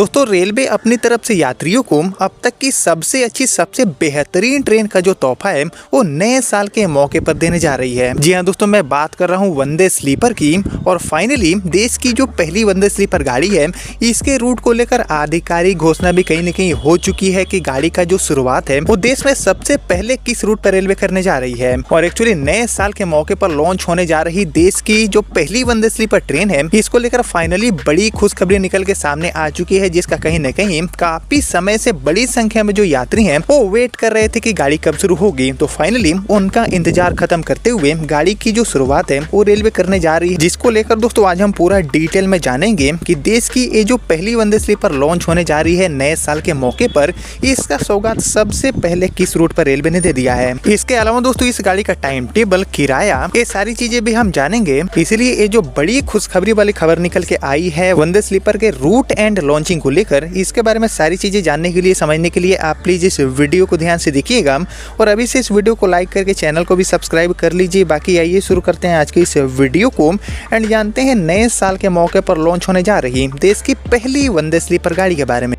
दोस्तों रेलवे अपनी तरफ से यात्रियों को अब तक की सबसे अच्छी सबसे बेहतरीन ट्रेन का जो तोहफा है वो नए साल के मौके पर देने जा रही है। जी हाँ दोस्तों, मैं बात कर रहा हूँ वंदे स्लीपर की। और फाइनली देश की जो पहली वंदे स्लीपर गाड़ी है इसके रूट को लेकर आधिकारिक घोषणा भी कहीं न कहीं हो चुकी है कि गाड़ी का जो शुरुआत है वो देश में सबसे पहले किस रूट पर रेलवे करने जा रही है। और एक्चुअली नए साल के मौके पर लॉन्च होने जा रही देश की जो पहली वंदे स्लीपर ट्रेन है इसको लेकर फाइनली बड़ी खुशखबरी निकल के सामने आ चुकी है, जिसका कहीं न कहीं काफी समय से बड़ी संख्या में जो यात्री हैं वो वेट कर रहे थे कि गाड़ी कब शुरू होगी। तो फाइनली उनका इंतजार खत्म करते हुए गाड़ी की जो शुरुआत है वो रेलवे करने जा रही है, जिसको लेकर दोस्तों आज हम पूरा डिटेल में जानेंगे कि देश की ये जो पहली वंदे स्लीपर लॉन्च होने जा रही है नए साल के मौके पर, इसका सौगात सबसे पहले किस रूट पर रेलवे ने दे दिया है। इसके अलावा दोस्तों इस गाड़ी का टाइम टेबल, किराया, ये सारी चीजें भी हम जानेंगे। इसलिए ये जो बड़ी खुशखबरी वाली खबर निकल के आई है वंदे स्लीपर के रूट एंड लॉन्चिंग को लेकर, इसके बारे में सारी चीजें जानने के लिए, समझने के लिए आप प्लीज इस वीडियो को ध्यान से देखिएगा और अभी से इस वीडियो को लाइक करके चैनल को भी सब्सक्राइब कर लीजिए। बाकी आइए शुरू करते हैं आज के इस वीडियो को एंड जानते हैं नए साल के मौके पर लॉन्च होने जा रही देश की पहली वंदे स्लीपर गाड़ी के बारे में।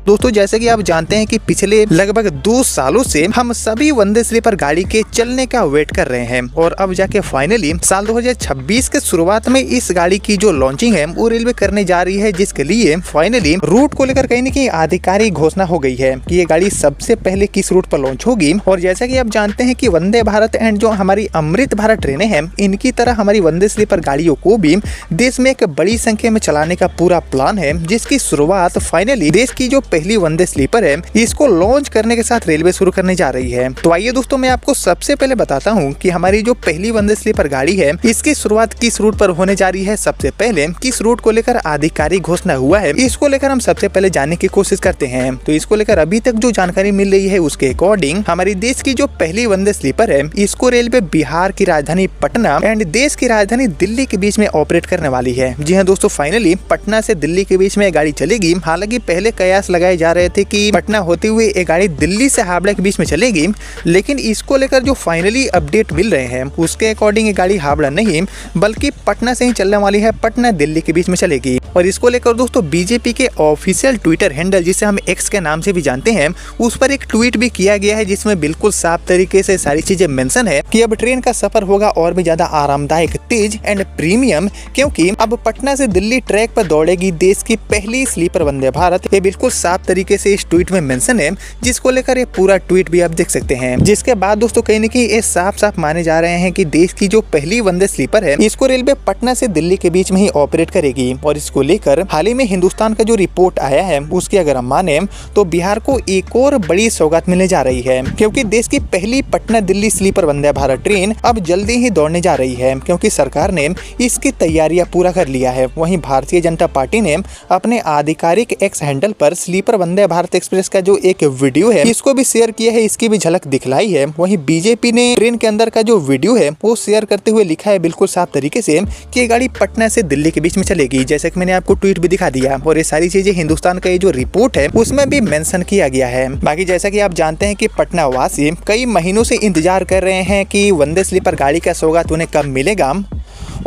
दोस्तों जैसे कि आप जानते हैं कि पिछले लगभग 2 सालों से हम सभी वंदे स्लीपर गाड़ी के चलने का वेट कर रहे हैं और अब जाके फाइनली साल 2026 के शुरुआत में इस गाड़ी की जो लॉन्चिंग है वो रेलवे करने जा रही है, जिसके लिए फाइनली रूट को लेकर कहीं न कहीं आधिकारिक घोषणा हो गई है कि ये गाड़ी सबसे पहले किस रूट पर लॉन्च होगी। और जैसा कि आप जानते हैं कि वंदे भारत एंड जो हमारी अमृत भारत ट्रेनें हैं इनकी तरह हमारी वंदे स्लीपर गाड़ियों को भी देश में एक बड़ी संख्या में चलाने का पूरा प्लान है, जिसकी शुरुआत फाइनली देश की जो पहली वंदे स्लीपर है इसको लॉन्च करने के साथ रेलवे शुरू करने जा रही है। तो आइए दोस्तों मैं आपको सबसे पहले बताता हूं कि हमारी जो पहली वंदे स्लीपर गाड़ी है इसकी शुरुआत किस रूट पर होने जा रही है। सबसे पहले किस रूट को लेकर आधिकारिक घोषणा हुआ है इसको लेकर हम सबसे पहले जानने की कोशिश करते हैं। तो इसको लेकर अभी तक जो जानकारी मिल रही है उसके अकॉर्डिंग हमारी देश की जो पहली वंदे स्लीपर है इसको रेलवे बिहार की राजधानी पटना एंड देश की राजधानी दिल्ली के बीच में ऑपरेट करने वाली है। जी हाँ दोस्तों, फाइनली पटना से दिल्ली के बीच में गाड़ी चलेगी। हालांकि पहले कयास लगाए जा रहे थे कि पटना होते हुए एक गाड़ी दिल्ली से हावड़ा के बीच में चलेगी, लेकिन इसको लेकर जो फाइनली अपडेट मिल रहे हैं उसके अकॉर्डिंग ये गाड़ी हावड़ा नहीं बल्कि पटना से ही चलने वाली है, पटना दिल्ली के बीच में चलेगी। और इसको लेकर दोस्तों बीजेपी के ऑफिशियल ट्विटर हैंडल जिसे हम एक्स के नाम से भी जानते हैं उस पर एक ट्वीट भी किया गया है, जिसमें बिल्कुल साफ तरीके से सारी चीजें मेंशन है कि अब ट्रेन का सफर होगा और भी ज्यादा आरामदायक, तेज एंड प्रीमियम, क्योंकि अब पटना से दिल्ली ट्रैक पर दौड़ेगी देश की पहली स्लीपर वंदे भारत। ये बिल्कुल साफ तरीके से इस ट्वीट में मेंशन है, जिसको लेकर ये पूरा ट्वीट भी आप देख सकते हैं। जिसके बाद दोस्तों कहीं न कहीं ये साफ साफ माने जा रहे हैं कि देश की जो पहली वंदे स्लीपर है इसको रेलवे पटना से दिल्ली के बीच में ही ऑपरेट करेगी। और इसको लेकर हाल ही में हिंदुस्तान का जो रिपोर्ट आया है उसकी अगर हम माने तो बिहार को एक और बड़ी सौगात मिलने जा रही है, क्योंकि देश की पहली पटना दिल्ली स्लीपर वंदे भारत ट्रेन अब जल्दी ही दौड़ने जा रही है, क्योंकि सरकार ने इसकी तैयारियां पूरा कर लिया है। वहीं भारतीय जनता पार्टी ने अपने आधिकारिक एक्स हैंडल पर स्लीपर वंदे भारत एक्सप्रेस का जो एक वीडियो है इसको भी शेयर किया है, इसकी भी झलक दिखलाई है। वहीं बीजेपी ने ट्रेन के अंदर का जो वीडियो है वो शेयर करते हुए लिखा है बिल्कुल साफ तरीके से कि ये गाड़ी पटना से दिल्ली के बीच में चलेगी, जैसे कि मैंने आपको ट्वीट भी दिखा दिया। और ये सारी चीजें हिंदुस्तान का ये जो रिपोर्ट है उसमें भी मेंशन किया गया है। बाकी जैसा कि आप जानते हैं कि पटना वासी कई महीनों से इंतजार कर रहे हैं कि वंदे स्लीपर गाड़ी का सौगात उन्हें कब मिलेगा।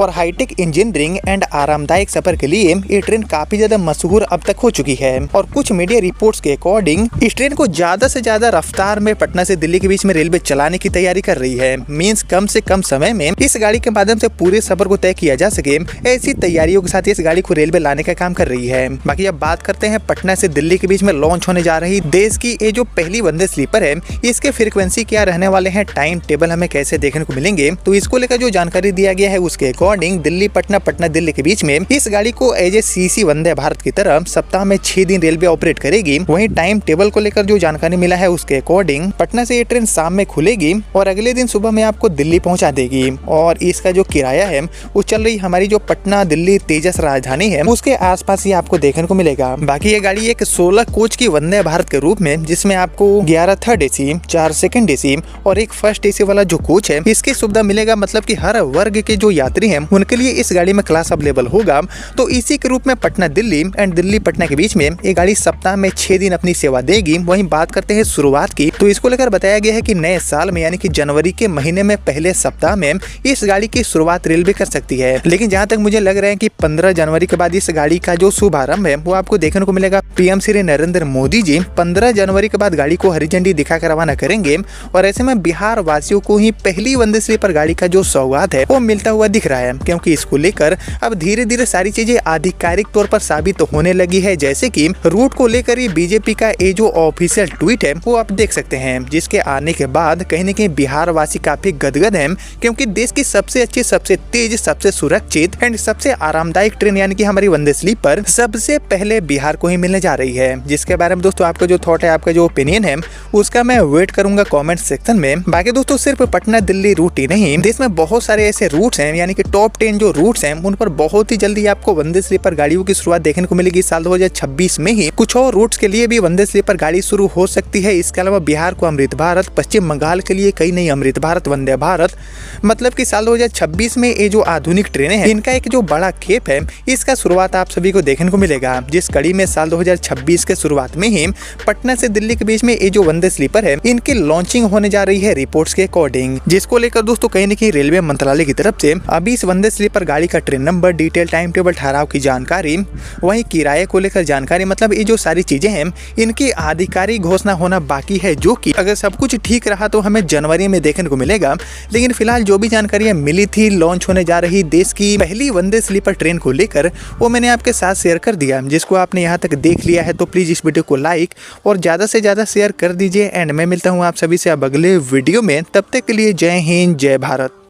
और हाईटेक इंजीनियरिंग एंड आरामदायक सफर के लिए ये ट्रेन काफी ज्यादा मशहूर अब तक हो चुकी है। और कुछ मीडिया रिपोर्ट्स के अकॉर्डिंग इस ट्रेन को ज्यादा से ज्यादा रफ्तार में पटना से दिल्ली के बीच में रेलवे चलाने की तैयारी कर रही है। मींस कम से कम समय में इस गाड़ी के माध्यम से पूरे सफर को तय किया जा सके, ऐसी तैयारियों के साथ इस गाड़ी को रेलवे लाने का काम कर रही है। बाकी अब बात करते हैं पटना से दिल्ली के बीच में लॉन्च होने जा रही देश की ये जो पहली वंदे स्लीपर है इसके फ्रीक्वेंसी क्या रहने वाले हैं, टाइम टेबल हमें कैसे देखने को मिलेंगे। तो इसको लेकर जो जानकारी दिया गया है उसके अकॉर्डिंग दिल्ली पटना, पटना दिल्ली के बीच में इस गाड़ी को as a CC Vande Bharat की तरह सप्ताह में 6 दिन रेलवे ऑपरेट करेगी। वहीं टाइम टेबल को लेकर जो जानकारी मिला है उसके अकॉर्डिंग पटना से ये ट्रेन शाम में खुलेगी और अगले दिन सुबह में आपको दिल्ली पहुंचा देगी। और इसका जो किराया है वो चल रही हमारी जो पटना दिल्ली तेजस राजधानी है उसके आसपास ही आपको देखने को मिलेगा। बाकी ये गाड़ी एक 16 कोच की वंदे भारत के रूप में, जिसमें आपको 11 थर्ड एसी, 4 सेकंड एसी और एक फर्स्ट एसी वाला जो कोच है इसकी सुविधा मिलेगा। मतलब कि हर वर्ग के जो यात्री हैं हैं उनके लिए इस गाड़ी में क्लास अवेलेबल होगा। तो इसी के रूप में पटना दिल्ली एंड दिल्ली पटना के बीच में ये गाड़ी सप्ताह में 6 दिन अपनी सेवा देगी। वहीं बात करते हैं शुरुआत की, तो इसको लेकर बताया गया है कि नए साल में यानी कि जनवरी के महीने में पहले सप्ताह में इस गाड़ी की शुरुआत रेलवे कर सकती है। लेकिन जहां तक मुझे लग रहा है कि 15 जनवरी के बाद इस गाड़ी का जो शुभारंभ है वो आपको देखने को मिलेगा। पीएम श्री नरेंद्र मोदी जी 15 जनवरी के बाद गाड़ी को हरी झंडी दिखाकर रवाना करेंगे और ऐसे में बिहार वासियों को ही पहली वंदे स्लीपर गाड़ी का जो सौगात है वो मिलता हुआ दिख रहा है, क्योंकि इसको लेकर अब धीरे धीरे सारी चीजें आधिकारिक तौर पर साबित होने लगी है। जैसे कि रूट को लेकर ही बीजेपी का ये जो ऑफिशियल ट्वीट है वो आप देख सकते हैं, जिसके आने के बाद कहीं न कहीं बिहार वासी काफी गदगद है, क्योंकि देश की सबसे अच्छी, सबसे तेज, सबसे सुरक्षित एंड सबसे आरामदायक ट्रेन यानी कि हमारी वंदे स्लीपर सबसे पहले बिहार को ही मिलने जा रही है। जिसके बारे में दोस्तों आपका जो थॉट है, आपका जो ओपिनियन है, उसका मैं वेट करूंगा कमेंट सेक्शन में। बाकी दोस्तों सिर्फ पटना दिल्ली रूट ही नहीं, देश में बहुत सारे ऐसे रूट्स हैं यानी कि टॉप 10 जो रूट्स हैं उन पर बहुत ही जल्दी आपको वंदे स्लीपर गाड़ियों की शुरुआत देखने को मिलेगी। साल 2026 में ही कुछ और रूट्स के लिए भी वंदे स्लीपर गाड़ी शुरू हो सकती है। इसके अलावा बिहार को अमृत भारत, पश्चिम बंगाल के लिए कई नई अमृत भारत, वंदे भारत, मतलब कि साल 2026 में ये जो आधुनिक ट्रेनें हैं इनका एक जो बड़ा खेप है इसका शुरुआत आप सभी को देखने को मिलेगा। जिस कड़ी में साल 2026 के शुरुआत में ही पटना से दिल्ली के बीच में ये जो वंदे स्लीपर है इनकी लॉन्चिंग होने जा रही है रिपोर्ट्स के अकॉर्डिंग, जिसको लेकर दोस्तों कहीं न कहीं रेलवे मंत्रालय की तरफ से अभी इस वंदे स्लीपर गाड़ी का train number, detail, time table, ठहराव की जानकारी, वहीं किराए को लेकर जानकारी, मतलब ये जो सारी चीजें हैं इनकी आधिकारिक घोषणा होना बाकी है, जो कि अगर सब कुछ ठीक रहा तो हमें जनवरी में देखने को मिलेगा। लेकिन फिलहाल जो भी जानकारियां मिली थी लॉन्च होने जा रही देश की पहली वंदे स्लीपर ट्रेन को लेकर, वो मैंने आपके साथ शेयर कर दिया। जिसको आपने यहाँ तक देख लिया है तो प्लीज इस वीडियो को लाइक और ज्यादा से ज्यादा शेयर कर दीजिए। एंड मैं मिलता हूँ आप सभी से अब अगले वीडियो में, तब तक के लिए जय हिंद, जय भारत।